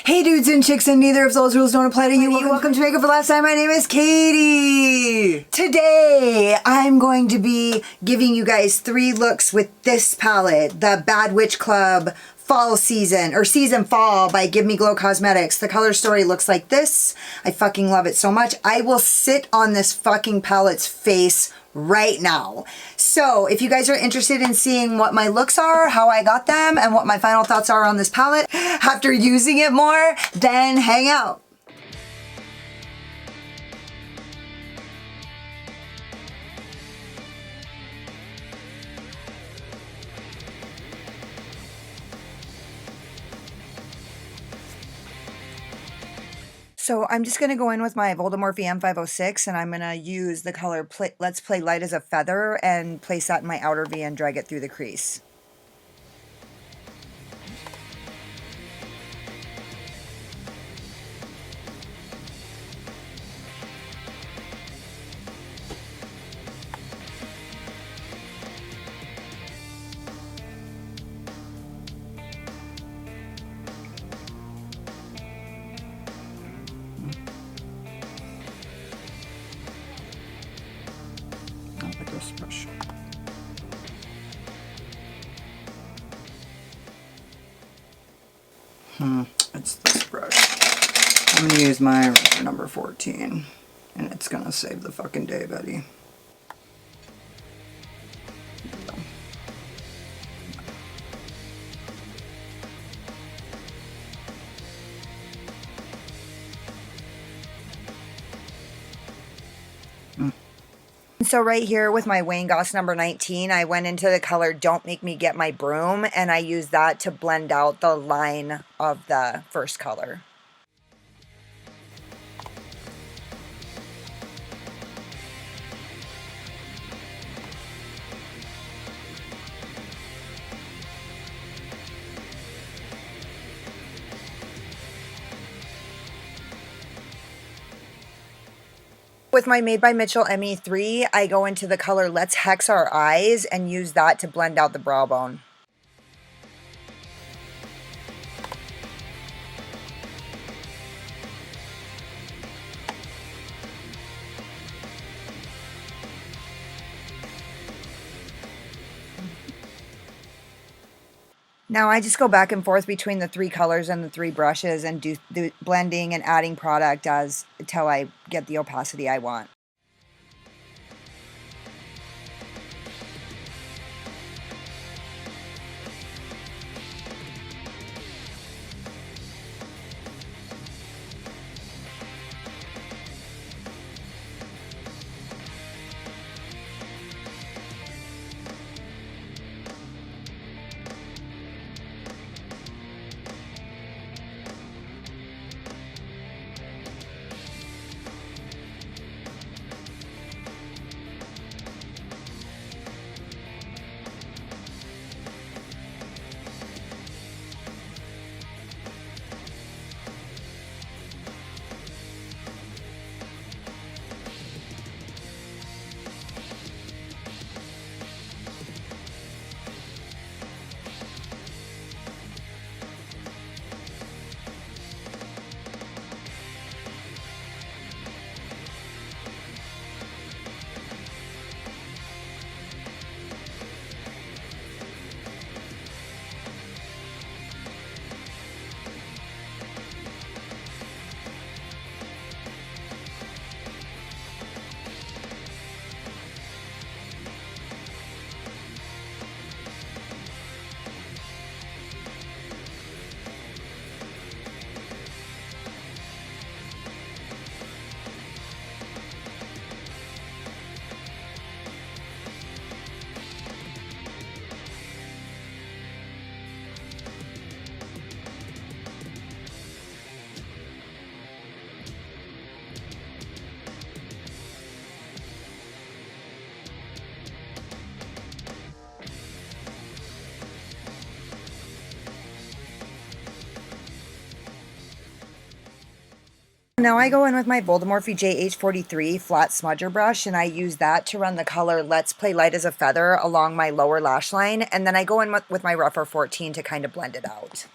Hey dudes and chicks, and neither of those rules don't apply to you. Welcome to Makeup for Last Time. My name is Katie. Today, I'm going to be giving you guys 3 looks with this palette, the Bad Witch Club Fall Season, or Season Fall by Give Me Glow Cosmetics. The color story looks like this. I fucking love it so much. I will sit on this fucking palette's face right now. So if you guys are interested in seeing what my looks are, how I got them, and what my final thoughts are on this palette after using it more, then hang out. So I'm just going to go in with my Voldemort M506, and I'm going to use the color Let's Play Light as a Feather and place that in my outer V and drag it through the crease. This brush. It's this brush. I'm gonna use my number 14, and it's gonna save the fucking day, buddy. So right here with my Wayne Goss number 19, I went into the color Don't Make Me Get My Broom, and I used that to blend out the line of the first color. With my Made by Mitchell ME3, I go into the color Let's Hex Our Eyes and use that to blend out the brow bone. Now I just go back and forth between the 3 colors and the 3 brushes and do the blending and adding product until I get the opacity I want. Now I go in with my Voldemort JH43 flat smudger brush, and I use that to run the color Let's Play Light as a Feather along my lower lash line, and then I go in with my rougher 14 to kind of blend it out.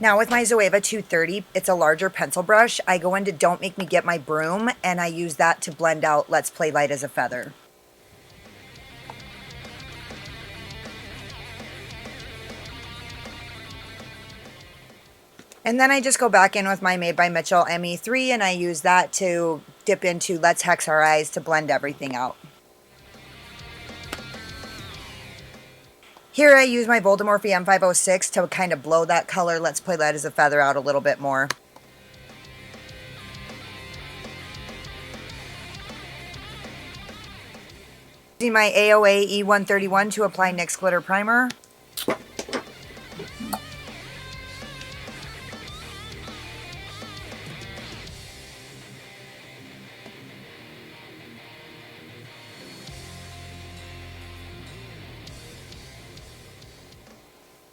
Now with my Zoeva 230, it's a larger pencil brush. I go into Don't Make Me Get My Broom, and I use that to blend out Let's Play Light as a Feather. And then I just go back in with my Made by Mitchell ME3, and I use that to dip into Let's Hex Our Eyes to blend everything out. Here I use my Voldemorphe M506 to kind of blow that color Let's Play Light as a Feather out a little bit more. Using my AOA E131 to apply NYX Glitter Primer.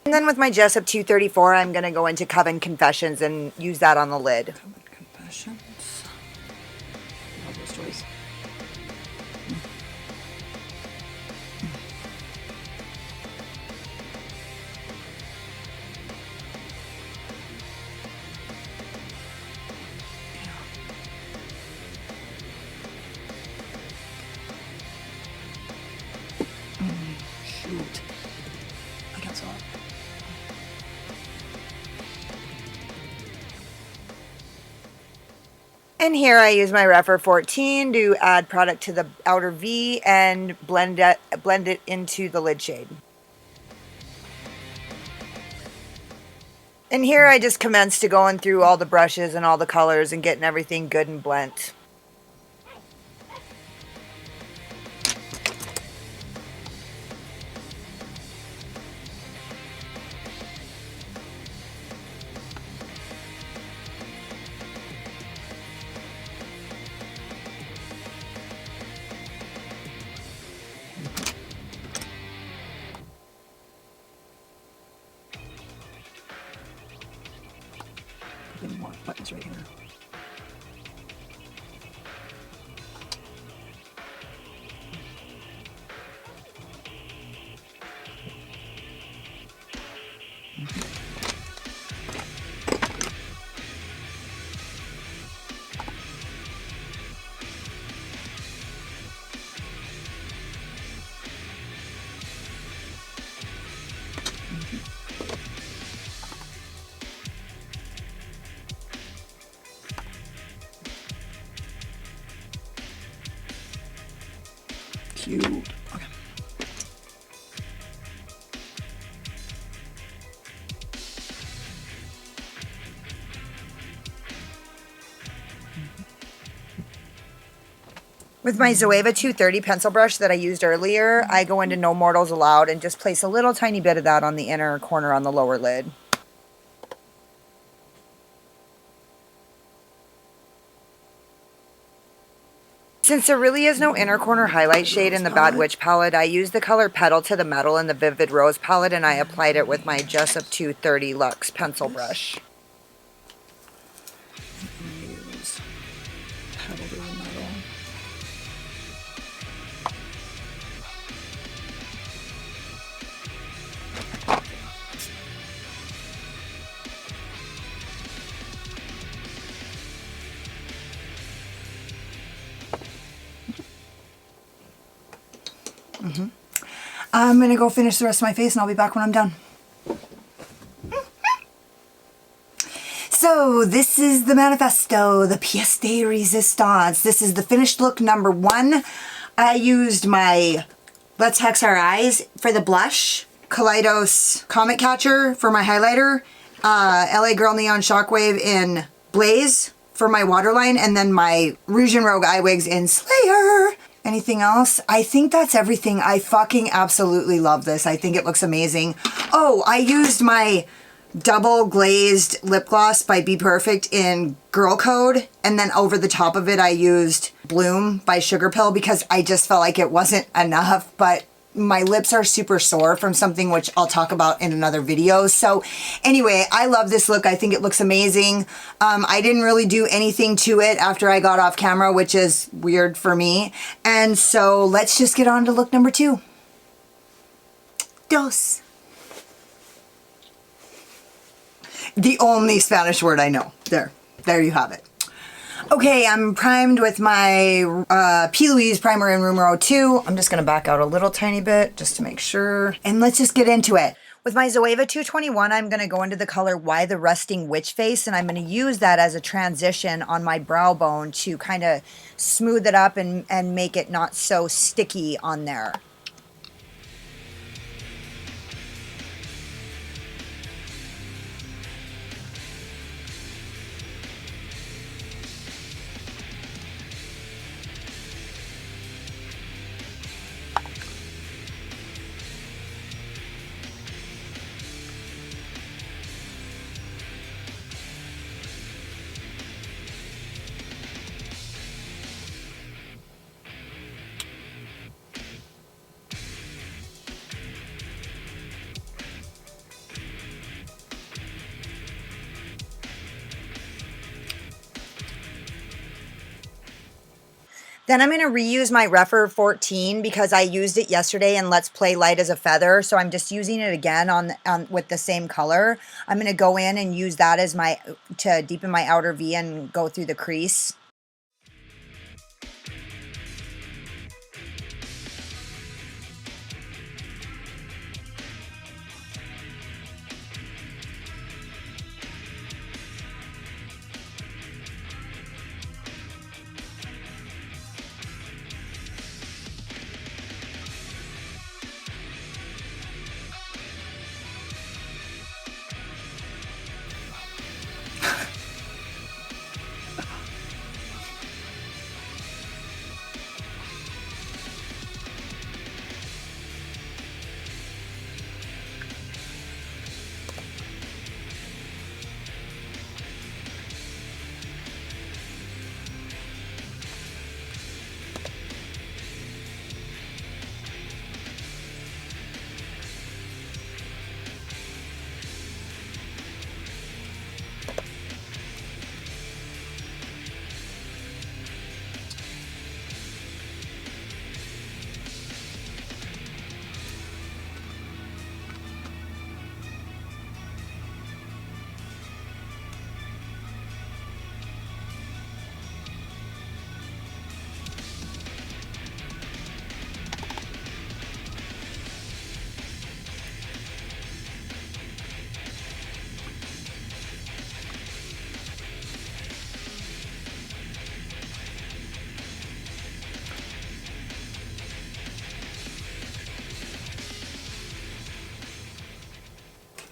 And then with my Jessup 234, I'm going to go into Coven Confessions and use that on the lid. Coven Confessions. Love those toys. Shoot. I got some. And here I use my Refer 14 to add product to the outer V and blend it into the lid shade. And here I just commenced to going through all the brushes and all the colors and getting everything good and blent. Getting more buttons right here. Cute. Okay. With my Zoeva 230 pencil brush that I used earlier, I go into No Mortals Allowed and just place a little tiny bit of that on the inner corner on the lower lid. Since there really is no inner corner highlight shade in the Bad Witch palette, I used the color Petal to the Metal in the Vivid Rose palette, and I applied it with my Jessup 230 Luxe pencil brush. Use Petal to the Metal. I'm going to go finish the rest of my face and I'll be back when I'm done. So this is the Manifesto, the pièce de résistance. This is the finished look number 1. I used my Let's Hex Our Eyes for the blush, Kaleidos Comet Catcher for my highlighter, LA Girl Neon Shockwave in Blaze for my waterline, and then my Rouge and Rogue Eye Wigs in Slayer. Anything else? I think that's everything. I fucking absolutely love this. I think it looks amazing. Oh, I used my double glazed lip gloss by Be Perfect in Girl Code, and then over the top of it I used Bloom by Sugar Pill because I just felt like it wasn't enough, but my lips are super sore from something which I'll talk about in another video. So anyway, I love this look. I think it looks amazing. I didn't really do anything to it after I got off camera, which is weird for me. And so let's just get on to look number 2. Dos. The only Spanish word I know. There you have it. Okay, I'm primed with my P. Louise primer in numero 2. I'm just gonna back out a little tiny bit just to make sure. And let's just get into it. With my Zoeva 221, I'm gonna go into the color Why the Resting Witch Face, and I'm gonna use that as a transition on my brow bone to kind of smooth it up and make it not so sticky on there. Then I'm going to reuse my Refer 14 because I used it yesterday in Let's Play Light as a Feather. So I'm just using it again on with the same color. I'm going to go in and use that as to deepen my outer V and go through the crease.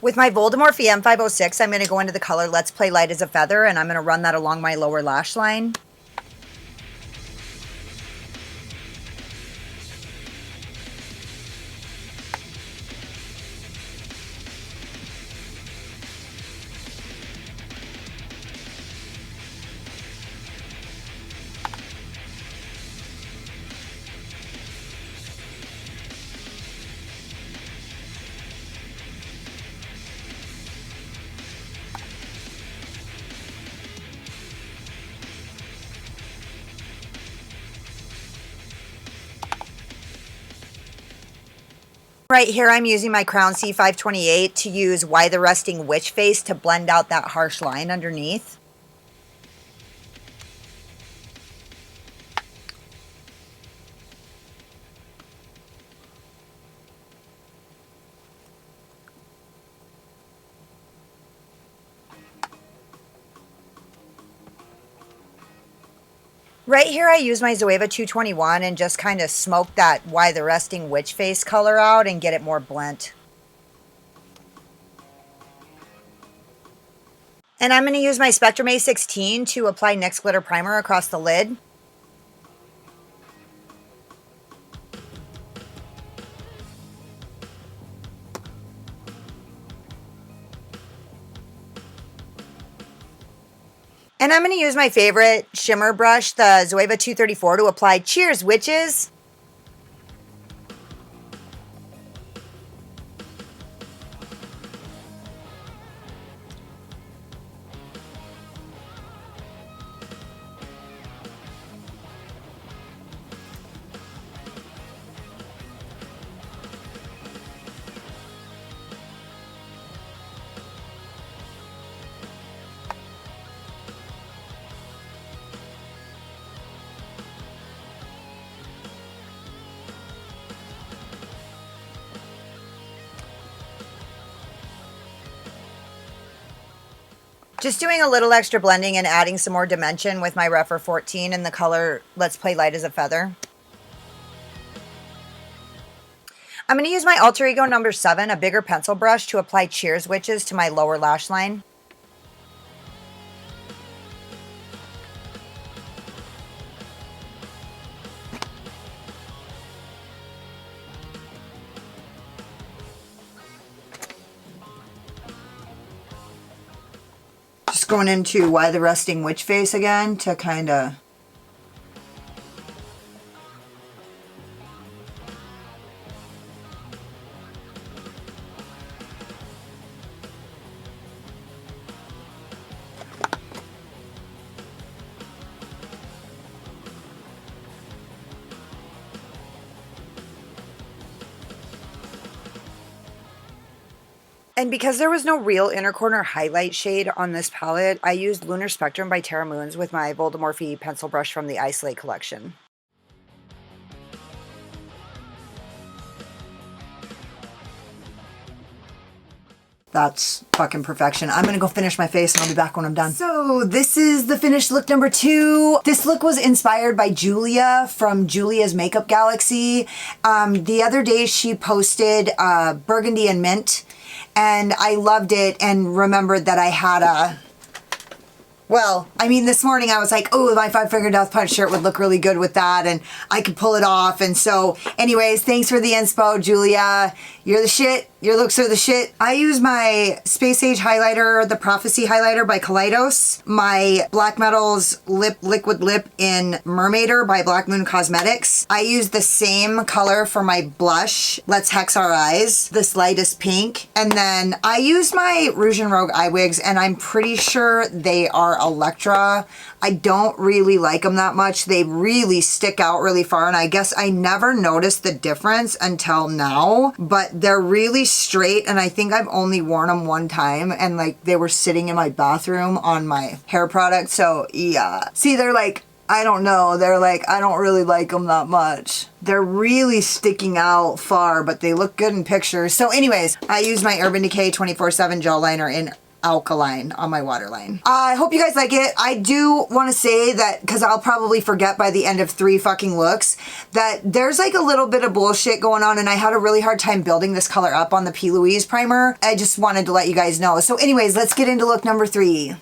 With my Voldemort M506, I'm going to go into the color Let's Play Light as a Feather, and I'm going to run that along my lower lash line. Right here, I'm using my Crown C528 to use Why the Resting Witch Face to blend out that harsh line underneath. Right here, I use my Zoeva 221 and just kind of smoke that Why the Resting Witch Face color out and get it more blent. And I'm going to use my Spectrum A16 to apply NYX Glitter Primer across the lid. And I'm going to use my favorite shimmer brush, the Zoeva 234, to apply Cheers Witches. Just doing a little extra blending and adding some more dimension with my Rephr 14 in the color Let's Play Light as a Feather. I'm going to use my Alter Ego number 7, a bigger pencil brush, to apply Cheers Witches to my lower lash line. Just going into Why the Resting Witch Face again to kind of... And because there was no real inner corner highlight shade on this palette, I used Lunar Spectrum by Terra Moons with my Voldemorphy pencil brush from the Isolate collection. That's fucking perfection. I'm gonna go finish my face and I'll be back when I'm done. So this is the finished look number 2. This look was inspired by Julia from Julia's Makeup Galaxy. The other day she posted burgundy and mint, and I loved it and remembered that I had a... Well, I mean, this morning I was like, oh, my 5 Finger Death Punch shirt would look really good with that, and I could pull it off. And so, anyways, thanks for the inspo, Julia. You're the shit. Your looks are the shit. I use my Space Age highlighter, the Prophecy highlighter by Kaleidos, my Black Metals liquid lip in Mermaider by Black Moon Cosmetics. I use the same color for my blush, Let's Hex Our Eyes, this lightest pink. And then I use my Rouge and Rogue eye wigs, and I'm pretty sure they are Electra. I don't really like them that much. They really stick out really far, and I guess I never noticed the difference until now, but they're really straight, and I think I've only worn them one time, and like they were sitting in my bathroom on my hair product. So yeah, see, they're like, I don't know, they're like, I don't really like them that much. They're really sticking out far, but they look good in pictures. So anyways, I use my Urban Decay 24/7 gel liner in Alkaline on my waterline. I hope you guys like it. I do want to say that, because I'll probably forget by the end of 3 fucking looks, that there's like a little bit of bullshit going on, and I had a really hard time building this color up on the P. Louise primer. I just wanted to let you guys know. So anyways, let's get into look number 3.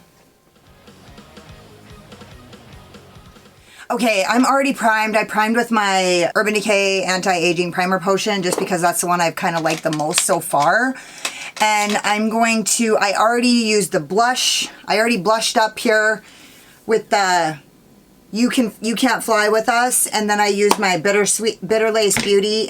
Okay, I'm already primed. I primed with my Urban Decay Anti-Aging Primer Potion just because that's the one I've kind of liked the most so far. And I'm going to, I already used the blush. I already blushed up here with the You Can't Fly With Us. And then I used my Bitter Lace Beauty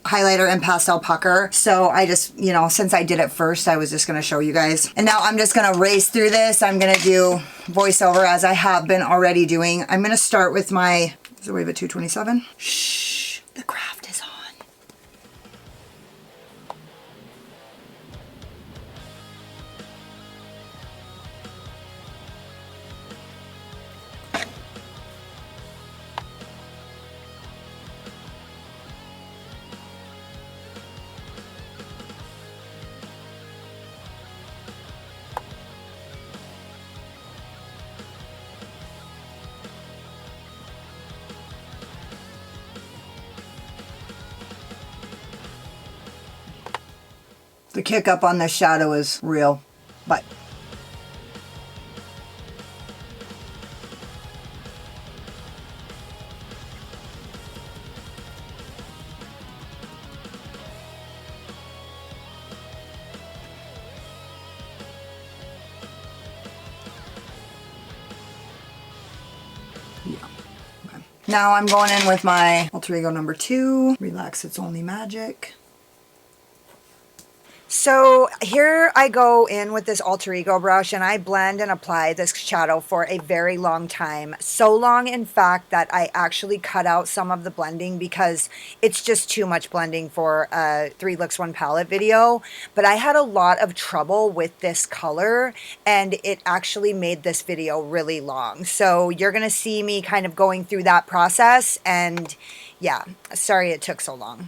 highlighter and pastel pucker. So I just, you know, since I did it first, I was just going to show you guys. And now I'm just going to race through this. I'm going to do voiceover as I have been already doing. I'm going to start with my, is it Wave at 227? Shh, the craft is on. The kick up on this shadow is real, but yeah. Okay. Now I'm going in with my Alter Ego number 2, Relax It's Only Magic. So here I go in with this Alter Ego brush, and I blend and apply this shadow for a very long time. So long, in fact, that I actually cut out some of the blending because it's just too much blending for a 3 looks 1 palette video. But I had a lot of trouble with this color, and it actually made this video really long. So you're going to see me kind of going through that process, and yeah, sorry it took so long.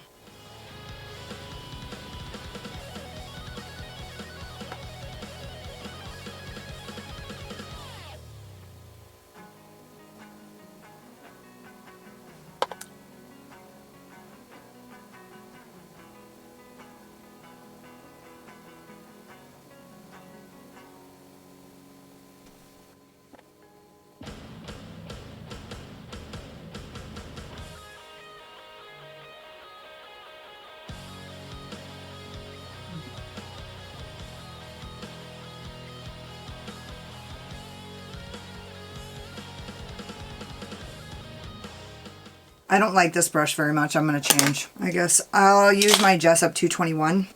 I don't like this brush very much. I'm going to change. I guess I'll use my Jessup 221.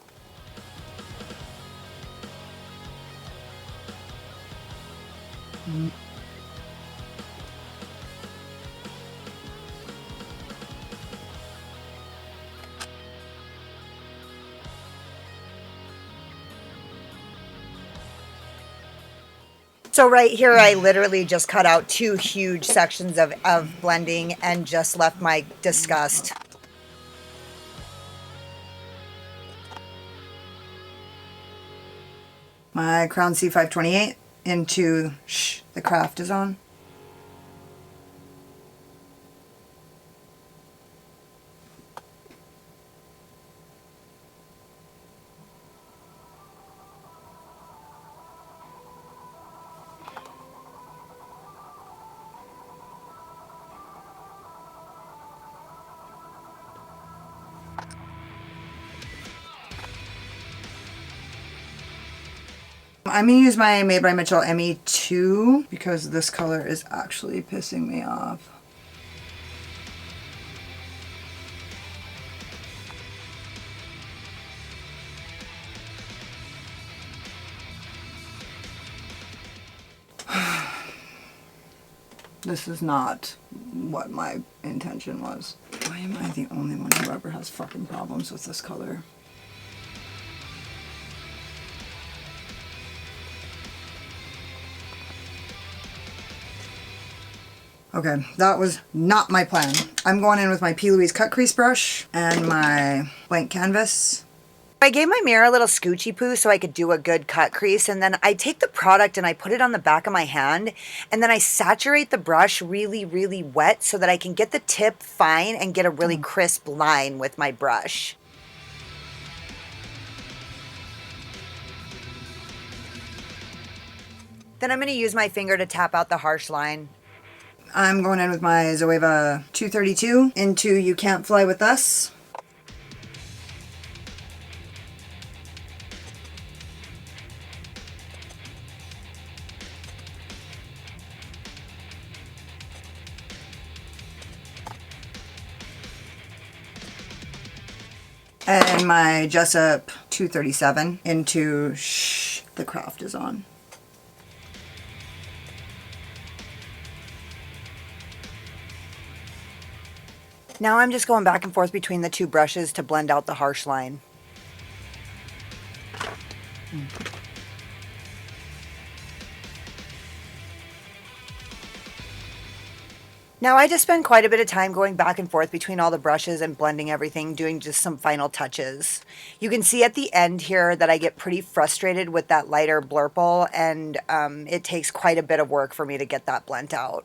So right here, I literally just cut out 2 huge sections of blending and just left my disgust. My Crown C528 into Shh, the Craft is on. I'm going to use my Made by Mitchell ME2 because this color is actually pissing me off. This is not what my intention was. Why am I the only one who ever has fucking problems with this color? Okay, that was not my plan. I'm going in with my P. Louise cut crease brush and my blank canvas. I gave my mirror a little scoochy poo so I could do a good cut crease, and then I take the product and I put it on the back of my hand, and then I saturate the brush really, really wet so that I can get the tip fine and get a really crisp line with my brush. Then I'm going to use my finger to tap out the harsh line. I'm going in with my Zoeva 232 into You Can't Fly With Us. And my Jessup 237 into Shh, the Craft is on. Now I'm just going back and forth between the 2 brushes to blend out the harsh line. Now I just spend quite a bit of time going back and forth between all the brushes and blending everything, doing just some final touches. You can see at the end here that I get pretty frustrated with that lighter blurple, and it takes quite a bit of work for me to get that blend out.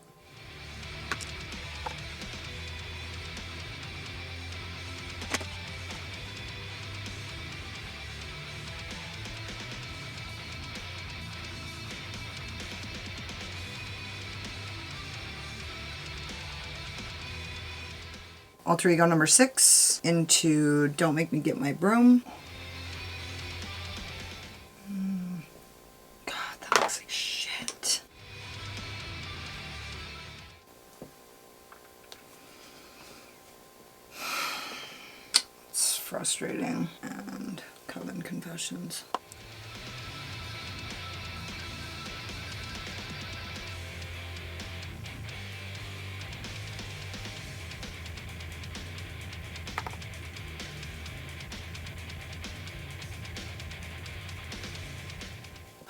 Alter Ego number 6 into Don't Make Me Get My Broom. God, that looks like shit. It's frustrating. And Coven Confessions.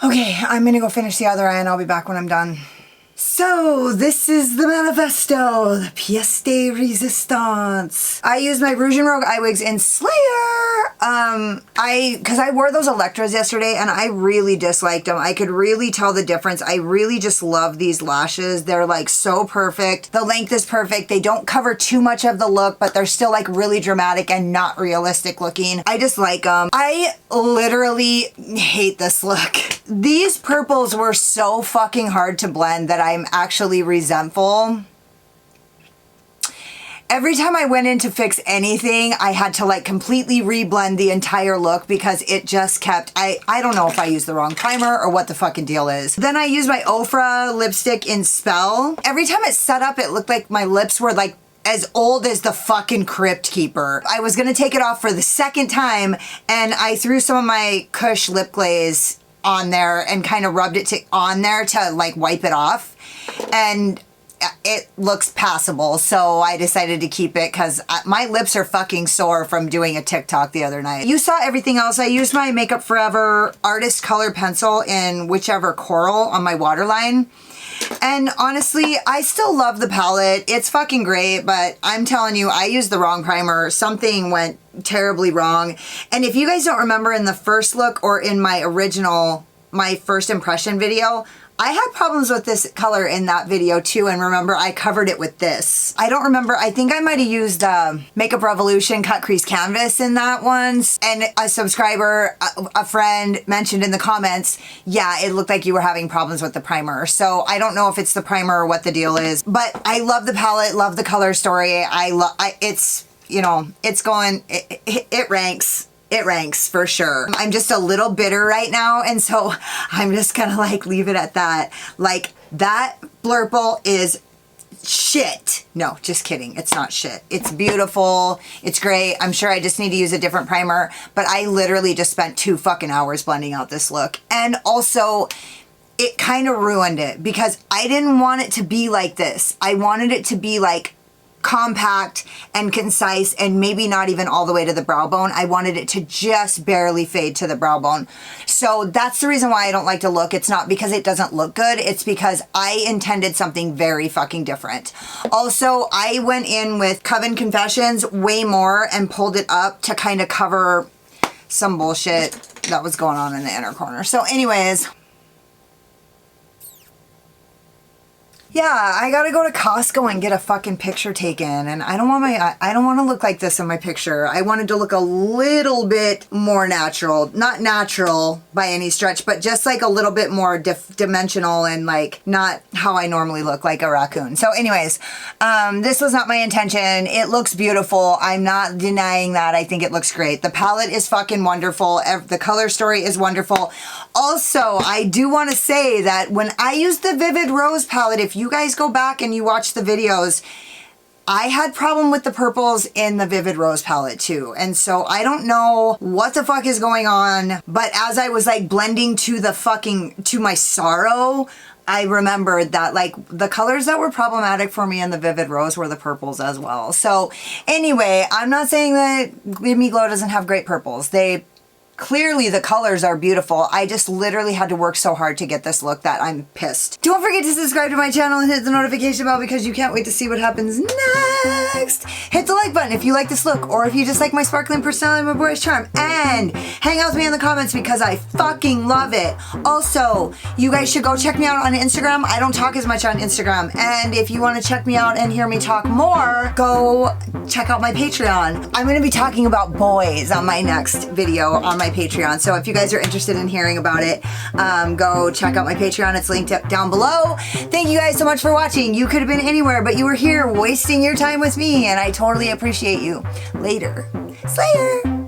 Okay, I'm gonna go finish the other eye and I'll be back when I'm done. So, this is the manifesto, the pièce de résistance. I used my Rouge and Rogue eye wigs in Slayer. Because I wore those Electras yesterday and I really disliked them. I could really tell the difference. I really just love these lashes. They're like so perfect. The length is perfect. They don't cover too much of the look, but they're still like really dramatic and not realistic looking. I just like them. I literally hate this look. These purples were so fucking hard to blend that I'm actually resentful. Every time I went in to fix anything, I had to like completely reblend the entire look because it just kept, I don't know if I used the wrong primer or what the fucking deal is. Then I used my Ofra lipstick in Spell. Every time it set up, it looked like my lips were like as old as the fucking Crypt Keeper. I was gonna take it off for the second time, and I threw some of my Kush lip glaze on there and kind of rubbed it on there to like wipe it off, and it looks passable, so I decided to keep it because my lips are fucking sore from doing a TikTok the other night. You saw everything else. I used my Makeup Forever Artist Color Pencil in whichever coral on my waterline. And honestly, I still love the palette. It's fucking great, but I'm telling you, I used the wrong primer. Something went terribly wrong. And if you guys don't remember in the first look or in my first impression video, I had problems with this color in that video too, and remember I covered it with this. I don't remember, I think I might have used Makeup Revolution Cut Crease Canvas in that one, and a subscriber, a friend mentioned in the comments, yeah, it looked like you were having problems with the primer. So I don't know if it's the primer or what the deal is, but I love the palette, love the color story. It's, you know, it's going, it ranks. It ranks for sure. I'm just a little bitter right now, and so I'm just gonna like leave it at that. Like, that blurple is shit. No, just kidding. It's not shit. It's beautiful. It's great. I'm sure I just need to use a different primer, but I literally just spent 2 fucking hours blending out this look. And also, it kind of ruined it because I didn't want it to be like this. I wanted it to be like compact and concise, and maybe not even all the way to the brow bone. I wanted it to just barely fade to the brow bone. So that's the reason why I don't like the look. It's not because it doesn't look good. It's because I intended something very fucking different. Also, I went in with Coven Confessions way more and pulled it up to kind of cover some bullshit that was going on in the inner corner. So anyways, yeah, I gotta go to Costco and get a fucking picture taken, and I don't want to look like this in my picture. I wanted to look a little bit more natural. Not natural by any stretch, but just like a little bit more dimensional and like not how I normally look, like a raccoon. So anyways, this was not my intention. It looks beautiful. I'm not denying that. I think it looks great. The palette is fucking wonderful. The color story is wonderful. Also, I do want to say that when I used the Vivid Rose palette, if you guys go back and you watch the videos, I had problem with the purples in the Vivid Rose palette too. And so I don't know what the fuck is going on, but as I was like blending to my sorrow, I remembered that like the colors that were problematic for me in the Vivid Rose were the purples as well. So anyway, I'm not saying that Give Me Glow doesn't have great purples. Clearly the colors are beautiful. I just literally had to work so hard to get this look that I'm pissed. Don't forget to subscribe to my channel and hit the notification bell because you can't wait to see what happens next. Hit the like button if you like this look, or if you just like my sparkling personality and my boyish charm, and hang out with me in the comments because I fucking love it. Also, you guys should go check me out on Instagram. I don't talk as much on Instagram, and if you want to check me out and hear me talk more, go check out my Patreon. I'm going to be talking about boys on my next video on my Patreon. So if you guys are interested in hearing about it, go check out my Patreon. It's linked up down below. Thank you guys so much for watching. You could have been anywhere, but you were here wasting your time with me, and I totally appreciate you. Later. Slayer.